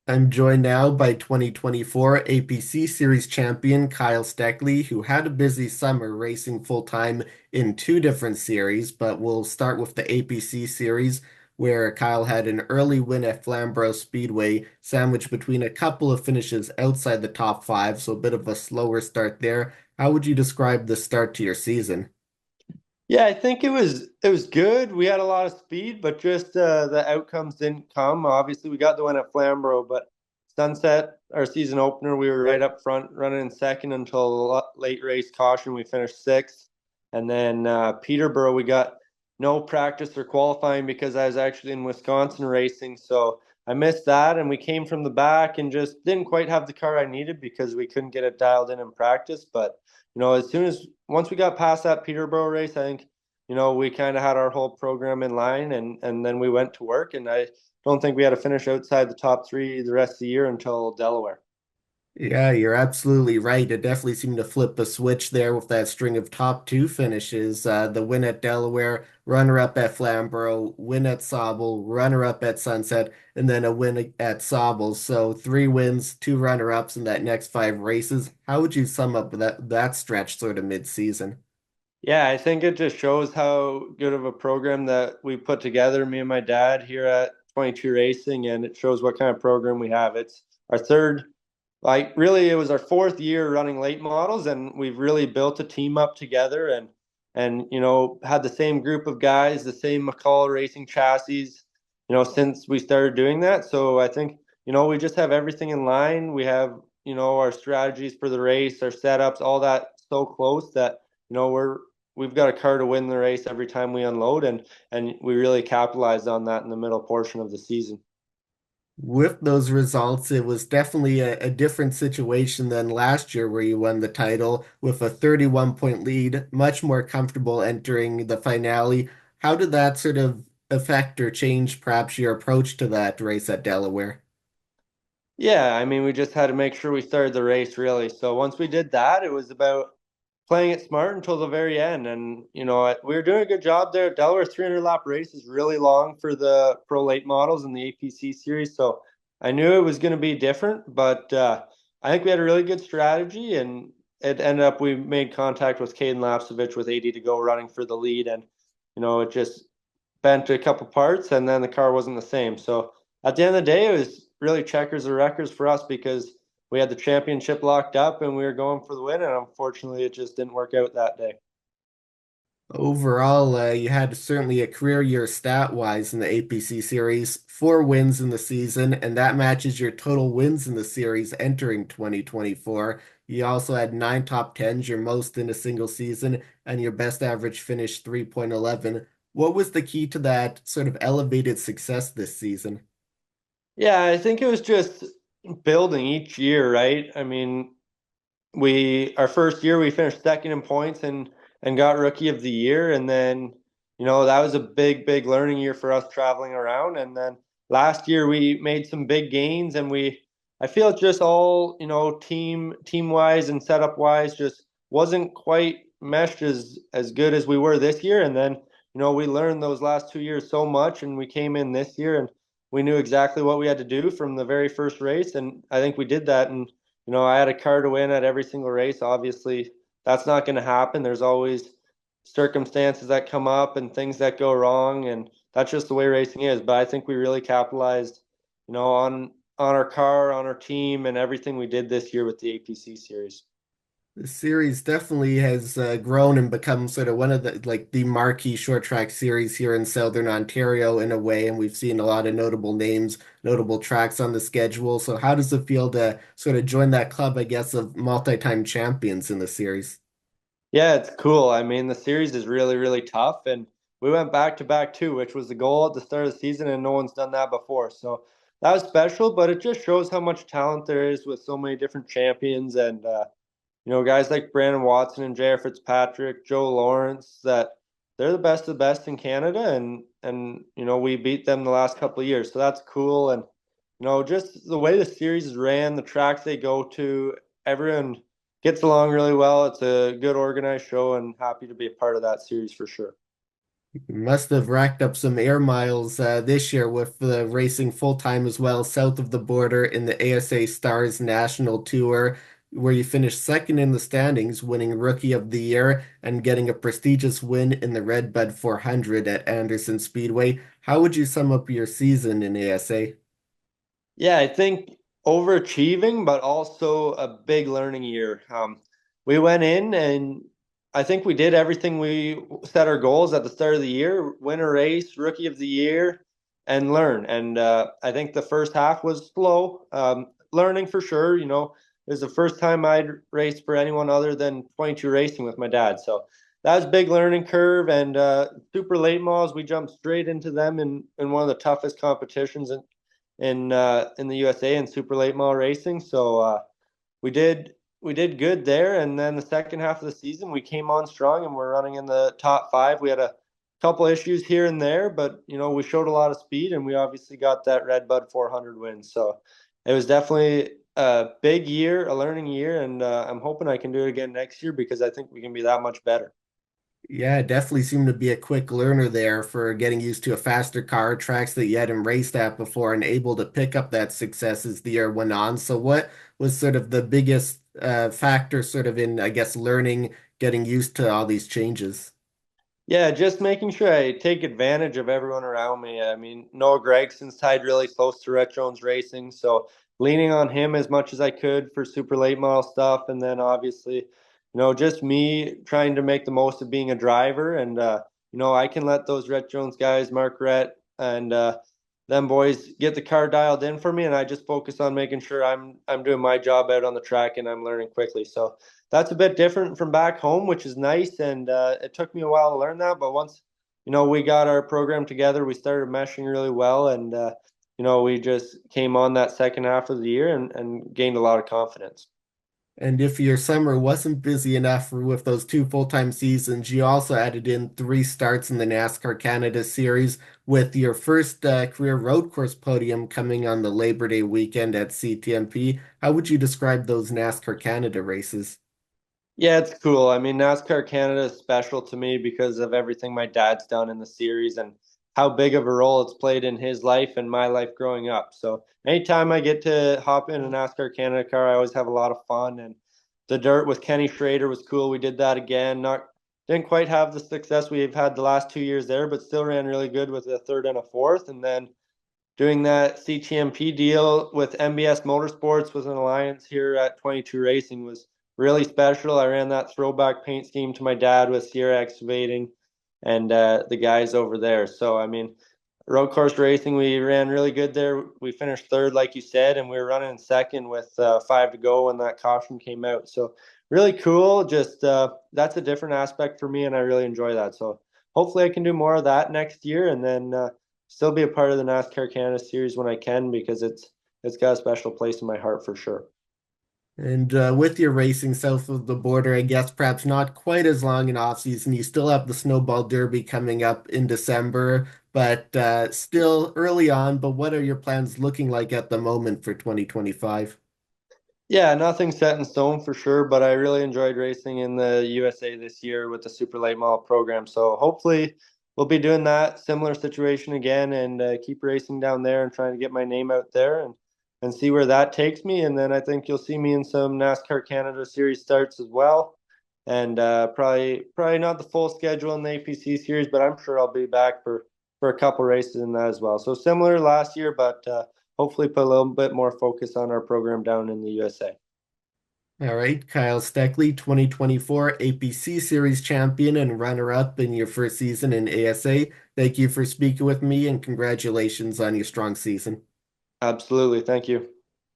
I'm joined now by 2024 APC Series champion Kyle Steckly, who had a busy summer racing full-time in two different series, but we'll start with the APC Series, where Kyle had an early win at Flamborough Speedway, sandwiched between a couple of finishes outside the top five, so a bit of a slower start there. How would you describe the start to your season? Yeah, I think it was good. We had a lot of speed, but just the outcomes didn't come. Obviously, we got the win at Flamborough, but Sunset, our season opener, we were right up front, running in second until late race caution. We finished sixth, and then Peterborough, we got no practice or qualifying because I was actually in Wisconsin racing, so I missed that. And we came from the back and just didn't quite have the car I needed because we couldn't get it dialed in practice, but as soon as once we got past that Peterborough race, I think, we kind of had our whole program in line and then we went to work. And I don't think we had to finish outside the top three the rest of the year until Delaware. Yeah, you're absolutely right. It definitely seemed to flip a switch there with that string of top two finishes. The win at Delaware, runner-up at Flamborough, win at Sauble, runner-up at Sunset, and then a win at Sauble. So three wins, two runner-ups in that next five races. How would you sum up that stretch sort of mid-season? Yeah, I think it just shows how good of a program that we put together, me and my dad here at 22 Racing, and it shows what kind of program we have. It's our third, like really, it was our fourth year running late models, and we've really built a team up together and had the same group of guys, the same McCall Racing chassis, since we started doing that. So I think we just have everything in line. We have our strategies for the race, our setups, all that so close that we've got a car to win the race every time we unload, and we really capitalized on that in the middle portion of the season. With those results, it was definitely a different situation than last year, where you won the title with a 31-point lead, much more comfortable entering the finale. How did that sort of affect or change perhaps your approach to that race at Delaware? Yeah, I mean, we just had to make sure we started the race really. So once we did that, it was about playing it smart until the very end. And, we were doing a good job there. Delaware 300 lap race is really long for the pro late models in the APC series. So I knew it was going to be different, but I think we had a really good strategy. And it ended up, we made contact with Caden Lapsevich with 80 to go running for the lead. And, it just bent a couple parts and then the car wasn't the same. So at the end of the day, it was really checkers or wreckers for us because we had the championship locked up and we were going for the win. And unfortunately, it just didn't work out that day. Overall, you had certainly a career year stat-wise in the APC series, four wins in the season, and that matches your total wins in the series entering 2024. You also had nine top tens, your most in a single season, and your best average finish 3.11. What was the key to that sort of elevated success this season? Yeah, I think it was just building each year, right? I mean, we our first year we finished second in points and got rookie of the year, and then that was a big learning year for us traveling around. And then last year we made some big gains, and I feel it's just all team wise and setup wise just wasn't quite meshed as good as we were this year. And then we learned those last 2 years so much, and we came in this year and we knew exactly what we had to do from the very first race, and I think we did that. And I had a car to win at every single race. Obviously, that's not going to happen. There's always circumstances that come up and things that go wrong, and that's just the way racing is. But I think we really capitalized, on our car, on our team, and everything we did this year with the APC series. The series definitely has grown and become sort of one of the marquee short track series here in Southern Ontario in a way, and we've seen a lot of notable names, notable tracks on the schedule. So how does it feel to sort of join that club, I guess, of multi-time champions in the series? Yeah, it's cool. I mean, the series is really tough, and we went back to back too, which was the goal at the start of the season, and no one's done that before. So that was special, but it just shows how much talent there is with so many different champions and guys like Brandon Watson and J.R. Fitzpatrick, Joe Lawrence, that they're the best of the best in Canada, and we beat them the last couple of years, so that's cool. And just the way the series is ran, the tracks they go to, everyone gets along really well. It's a good organized show, and happy to be a part of that series for sure. You must have racked up some air miles this year with the racing full time as well, south of the border in the ASA STARS National Tour, where you finished second in the standings, winning Rookie of the Year and getting a prestigious win in the Redbud 400 at Anderson Speedway. How would you sum up your season in ASA? Yeah, I think overachieving, but also a big learning year. We went in and I think we did everything we set our goals at the start of the year, win a race, rookie of the year, and learn. And I think the first half was slow, learning for sure. It was the first time I'd raced for anyone other than 22 Racing with my dad. So that was a big learning curve. And super late models, we jumped straight into them in one of the toughest competitions in the USA in super late model racing. So we did we did good there, and then the second half of the season we came on strong and we're running in the top five. We had a couple issues here and there, but we showed a lot of speed and we obviously got that Redbud 400 win. So it was definitely a big year, a learning year, and I'm hoping I can do it again next year because I think we can be that much better. Yeah, definitely seemed to be a quick learner there for getting used to a faster car, tracks that you hadn't raced at before, and able to pick up that success as the year went on. So, what was sort of the biggest factor, sort of in, I guess, learning, getting used to all these changes? Yeah, just making sure I take advantage of everyone around me. I mean, Noah Gregson's tied really close to Rhett Jones Racing, so leaning on him as much as I could for super late model stuff, and then obviously, just me trying to make the most of being a driver, and I can let those Rhett Jones guys, Mark Rhett, and them boys get the car dialed in for me, and I just focus on making sure I'm doing my job out on the track and I'm learning quickly. So that's a bit different from back home, which is nice. And it took me a while to learn that, but once we got our program together, we started meshing really well, and we just came on that second half of the year and gained a lot of confidence. And if your summer wasn't busy enough with those two full-time seasons, you also added in three starts in the NASCAR Canada Series with your first career road course podium coming on the Labor Day weekend at CTMP. How would you describe those NASCAR Canada races? Yeah, it's cool. I mean, NASCAR Canada is special to me because of everything my dad's done in the series and how big of a role it's played in his life and my life growing up. So anytime I get to hop in a NASCAR Canada car, I always have a lot of fun. And the dirt with Kenny Schrader was cool. We did that again. Not Didn't quite have the success we've had the last 2 years there, but still ran really good with a third and a fourth. And then doing that CTMP deal with MBS Motorsports with an alliance here at 22 Racing was really special. I ran that throwback paint scheme to my dad with Sierra Excavating and the guys over there. So, I mean, road course racing, we ran really good there. We finished third, like you said, and we were running in second with 5 to go when that caution came out. So, really cool. Just that's a different aspect for me, and I really enjoy that. So, hopefully, I can do more of that next year, and then still be a part of the NASCAR Canada Series when I can because it's got a special place in my heart for sure. And with your racing south of the border, I guess perhaps not quite as long in off season. You still have the Snowball Derby coming up in December, but still early on. But what are your plans looking like at the moment for 2025? Yeah, nothing set in stone for sure, but I really enjoyed racing in the USA this year with the Super Late Model program. So hopefully we'll be doing that similar situation again and keep racing down there and trying to get my name out there and see where that takes me. And then I think you'll see me in some NASCAR Canada Series starts as well. And probably not the full schedule in the APC series, but I'm sure I'll be back for a couple races in that as well. So similar last year, but hopefully put a little bit more focus on our program down in the USA. All right, Kyle Steckly, 2024 APC Series champion and runner-up in your first season in ASA. Thank you for speaking with me and congratulations on your strong season. Absolutely. Thank you.